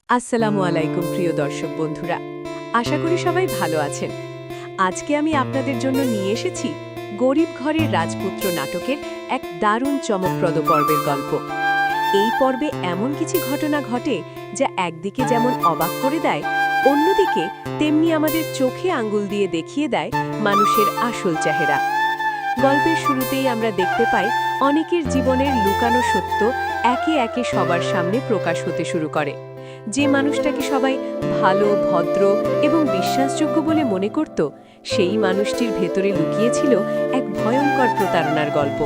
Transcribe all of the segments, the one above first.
আসসালামু আলাইকুম প্রিয় দর্শক বন্ধুরা, আশা করি সবাই ভালো আছেন। আজকে আমি আপনাদের জন্য নিয়ে এসেছি গরিব ঘরের রাজপুত্র নাটকের এক দারুণ চমকপ্রদ পর্বের গল্প। এই পর্বে এমন কিছু ঘটনা ঘটে যা একদিকে যেমন অবাক করে দেয়, অন্যদিকে তেমনি আমাদের চোখে আঙ্গুল দিয়ে দেখিয়ে দেয় মানুষের আসল চেহারা। গল্পের শুরুতেই আমরা দেখতে পাই অনেকের জীবনের লুকানো সত্য একে একে সবার সামনে প্রকাশ হতে শুরু করে। যে মানুষটাকে সবাই ভালো, ভদ্র এবং বিশ্বাসযোগ্য বলে মনে করত, সেই মানুষটির ভেতরে লুকিয়েছিল এক ভয়ঙ্কর প্রতারণার গল্প।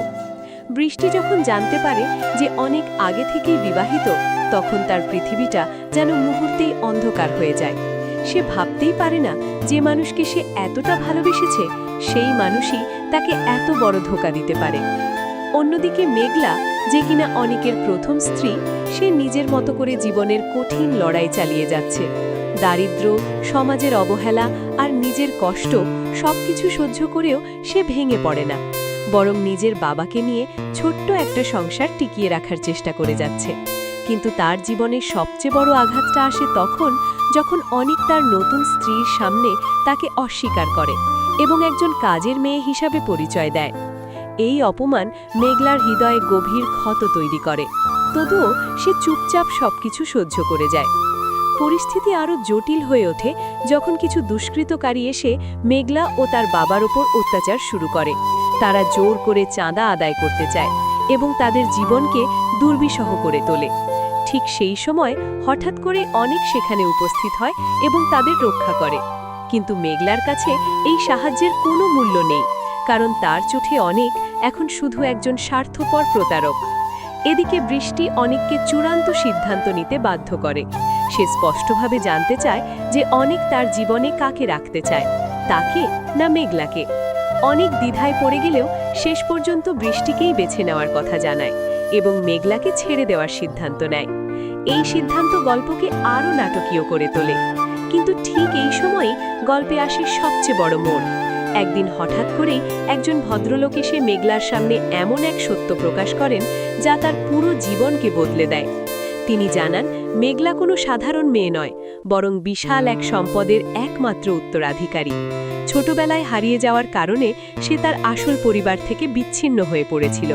বৃষ্টি যখন জানতে পারে যে অনেক আগে থেকেই বিবাহিত, তখন তার পৃথিবীটা যেন মুহূর্তেই অন্ধকার হয়ে যায়। সে ভাবতেই পারে না যে মানুষকে সে এতটা ভালোবেসেছে, সেই মানুষই তাকে এত বড় ধোঁকা দিতে পারে। অন্যদিকে মেঘলা, যে কিনা অনেকের প্রথম স্ত্রী, সে নিজের মতো করে জীবনের কঠিন লড়াই চালিয়ে যাচ্ছে। দারিদ্র্য, সমাজের অবহেলা আর নিজের কষ্ট সবকিছু সহ্য করেও সে ভেঙে পড়ে না, বরং নিজের বাবাকে নিয়ে ছোট্ট একটা সংসার টিকিয়ে রাখার চেষ্টা করে যাচ্ছে। কিন্তু তার জীবনের সবচেয়ে বড় আঘাতটা আসে তখন, যখন অনেক তার নতুন স্ত্রীর সামনে তাকে অস্বীকার করে এবং একজন কাজের মেয়ে হিসাবে পরিচয় দেয়। এই অপমান মেঘলার হৃদয়ে গভীর ক্ষত তৈরি করে, তবুও সে চুপচাপ সবকিছু সহ্য করে যায়। পরিস্থিতি আরও জটিল হয়ে ওঠে যখন কিছু দুষ্কৃতকারী এসে মেঘলা ও তার বাবার ওপর অত্যাচার শুরু করে। তারা জোর করে চাঁদা আদায় করতে চায় এবং তাদের জীবনকে দুর্বিষহ করে তোলে। ঠিক সেই সময় হঠাৎ করে অনেক সেখানে উপস্থিত হয় এবং তাদের রক্ষা করে। কিন্তু মেঘলার কাছে এই সাহায্যের কোনো মূল্য নেই, কারণ তার চোখে অনেক এখন শুধু একজন স্বার্থপর প্রতারক। এদিকে বৃষ্টি অনেককে চূড়ান্ত সিদ্ধান্ত নিতে বাধ্য করে। সে স্পষ্টভাবে জানতে চায় যে অনেক তার জীবনে কাকে রাখতে চায়, তাকে না মেঘলাকে। অনেক দ্বিধায় পড়ে গেলেও শেষ পর্যন্ত বৃষ্টিকেই বেছে নেওয়ার কথা জানায় এবং মেঘলাকে ছেড়ে দেওয়ার সিদ্ধান্ত নেয়। এই সিদ্ধান্ত গল্পকে আরও নাটকীয় করে তোলে। কিন্তু ঠিক এই সময়ই গল্পে আসে সবচেয়ে বড় মোড়। একদিন হঠাৎ করেই একজন ভদ্রলোক এসে মেঘলার সামনে এমন এক সত্য প্রকাশ করেন যা তার পুরো জীবনকে বদলে দেয়। তিনি জানান মেঘলা কোনো সাধারণ মেয়ে নয়, বরং বিশাল এক সম্পদের একমাত্র উত্তরাধিকারী। ছোটবেলায় হারিয়ে যাওয়ার কারণে সে তার আসল পরিবার থেকে বিচ্ছিন্ন হয়ে পড়েছিল,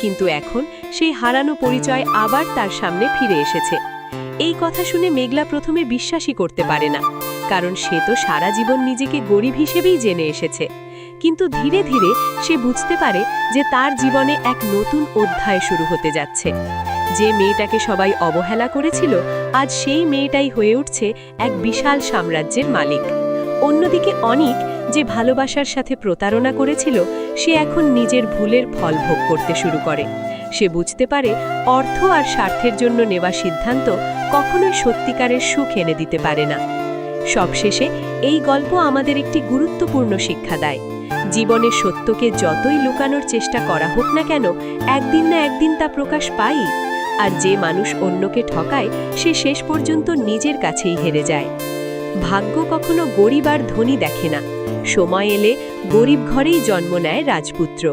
কিন্তু এখন সেই হারানো পরিচয় আবার তার সামনে ফিরে এসেছে। এই কথা শুনে মেঘলা প্রথমে বিশ্বাসই করতে পারে না, কারণ সে তো সারা জীবন নিজেকে গরিব হিসেবেই জেনে এসেছে। কিন্তু ধীরে ধীরে সে বুঝতে পারে যে তার জীবনে এক নতুন অধ্যায় শুরু হতে যাচ্ছে। যে মেয়েটাকে সবাই অবহেলা করেছিল, আজ সেই মেয়েটাই হয়ে উঠছে এক বিশাল সাম্রাজ্যের মালিক। অন্যদিকে অনিক, যে ভালোবাসার সাথে প্রতারণা করেছিল, সে এখন নিজের ভুলের ফল ভোগ করতে শুরু করে। সে বুঝতে পারে অর্থ আর স্বার্থের জন্য নেওয়া সিদ্ধান্ত কখনোই সত্যিকারের সুখ এনে দিতে পারে না। সবশেষে এই গল্প আমাদের একটি গুরুত্বপূর্ণ শিক্ষা দেয়। জীবনের সত্যকে যতই লুকানোর চেষ্টা করা হোক না কেন, একদিন না একদিন তা প্রকাশ পায়। আর যে মানুষ অন্যকে ঠকায়, সে শেষ পর্যন্ত নিজের কাছেই হেরে যায়। ভাগ্য কখনো গরিব আর ধনী দেখে না, সময় এলে গরিব ঘরেই জন্ম নেয় রাজপুত্র।